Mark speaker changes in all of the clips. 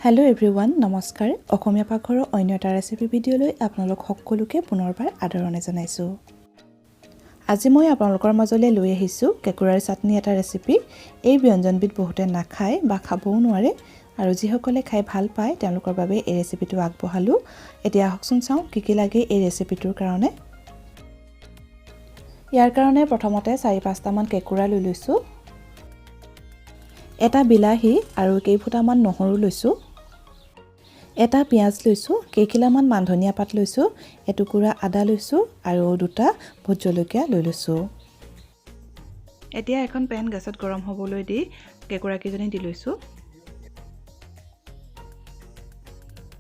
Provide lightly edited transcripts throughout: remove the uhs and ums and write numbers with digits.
Speaker 1: Hello' everyone নমস্কাৰ অসমীয়া পাকঘৰৰ অন্য এটা ৰেচিপি ভিডিঅ'লৈ আপোনালোক সকলোকে পুনৰবাৰ আদৰণি জনাইছোঁ। আজি মই আপোনালোকৰ মাজলৈ লৈ আহিছোঁ কেঁকুৰাৰ চাটনি এটা ৰেচিপি। এই ব্যঞ্জনবিধ বহুতে নাখায় বা খাবও নোৱাৰে আৰু যিসকলে খাই ভাল পায় তেওঁলোকৰ বাবে এই ৰেচিপিটো আগবঢ়ালোঁ। এতিয়া আহকচোন চাওঁ কি লাগে এই ৰেচিপিটোৰ কাৰণে। ইয়াৰ কাৰণে প্ৰথমতে 4-5টা মান কেঁকুৰা লৈ লৈছোঁ, এটা বিলাহী আৰু কেইফুটামান নহৰু লৈছোঁ, এটা পিঁয়াজ লৈছোঁ, কেইখিলামান মান ধনিয়া পাত লৈছোঁ, এটুকুৰা আদা লৈছোঁ আৰু 2টা ভোট জলকীয়া লৈ লৈছোঁ। এতিয়া এখন পেন গেছত গৰম হ'বলৈ দি কেঁকুৰাকেইজনী দি লৈছোঁ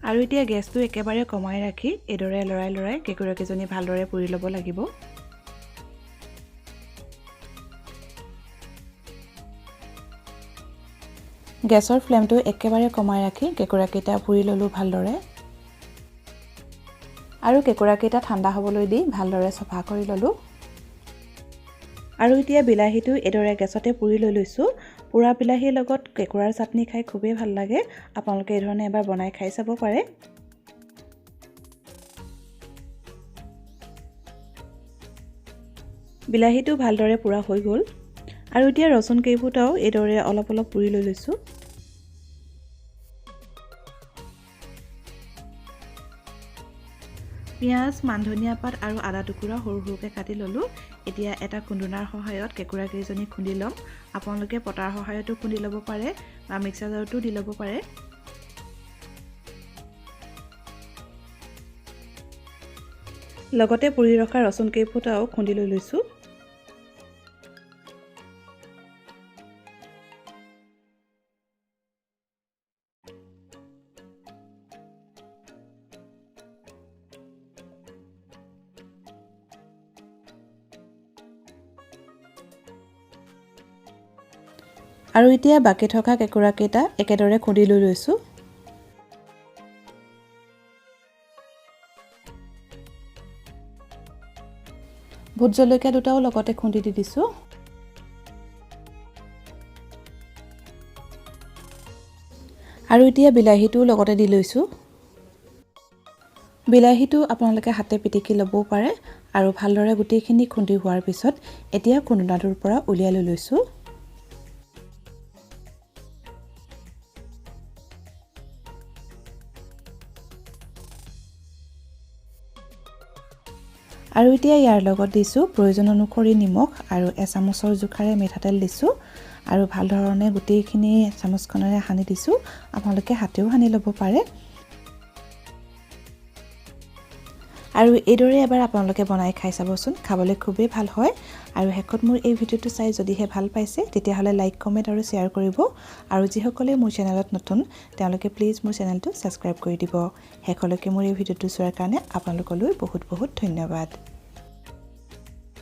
Speaker 1: আৰু এতিয়া গেছটো একেবাৰে কমাই ৰাখি এইদৰে লৰাই কেঁকুৰাকেইজনী ভালদৰে পুৰি ল'ব লাগিব। গেছৰ ফ্লেমটো একেবাৰে কমাই ৰাখি কেঁকুৰাকেইটা পুৰি ল'লোঁ ভালদৰে আৰু কেঁকুৰাকেইটা ঠাণ্ডা হ'বলৈ দি ভালদৰে চফা কৰি ল'লোঁ আৰু এতিয়া বিলাহীটো এইদৰে গেছতে পুৰি লৈ লৈছোঁ। পুৰা বিলাহীৰ লগত কেঁকুৰাৰ চাটনি খাই খুবেই ভাল লাগে। আপোনালোকে এই ধৰণে এবাৰ বনাই খাই চাব পাৰে। বিলাহীটো ভালদৰে পুৰা হৈ গ'ল আৰু এতিয়া ৰচুন কেইফুটাও এইদৰে অলপ পুৰি লৈ লৈছোঁ। পিঁয়াজ, মান ধনিয়া পাত আৰু আদা টুকুৰা সৰু সৰুকৈ কাটি ল'লোঁ। এতিয়া এটা খুন্দুনাৰ সহায়ত কেঁকুৰাকেইজনী খুন্দি ল'ম। আপোনালোকে পটাৰ সহায়তো খুন্দি ল'ব পাৰে বা মিক্সাৰ জাৰতো দি ল'ব পাৰে। লগতে পুৰি ৰখা ৰচুন কেইফুটাও খুন্দি লৈ লৈছোঁ। আৰু এতিয়া বাকী থকা কেঁকুৰাকেইটা একেদৰে খুন্দি লৈ লৈছোঁ। ভোট জলকীয়া 2টাও লগতে খুন্দি দি দিছোঁ। আৰু এতিয়া বিলাহীটো লগতে দি লৈছোঁ। বিলাহীটো আপোনালোকে হাতে পিটিকি ল'বও পাৰে আৰু ভালদৰে গোটেইখিনি খুন্দি হোৱাৰ পিছত এতিয়া খুন্দুনাটোৰ পৰা উলিয়াই লৈ লৈছোঁ। আৰু এতিয়া ইয়াৰ লগত দিছোঁ প্ৰয়োজন অনুসৰি নিমখ আৰু এচামুচৰ জোখাৰে মিঠাতেল দিছোঁ আৰু ভাল ধৰণে গোটেইখিনি চামুচখনেৰে সানি দিছোঁ। আপোনালোকে হাতেও সানি ল'ব পাৰে আৰু এইদৰে এবাৰ আপোনালোকে বনাই খাই চাবচোন, খাবলৈ খুবেই ভাল হয়। আৰু শেষত মোৰ এই ভিডিঅ'টো চাই যদিহে ভাল পাইছে তেতিয়াহ'লে লাইক, কমেণ্ট আৰু শ্বেয়াৰ কৰিব আৰু যিসকলে মোৰ চেনেলত নতুন তেওঁলোকে প্লিজ মোৰ চেনেলটো ছাবস্ক্ৰাইব কৰি দিব। শেষলৈকে মোৰ এই ভিডিঅ'টো চোৱাৰ কাৰণে আপোনালোকলৈ বহুত ধন্যবাদ।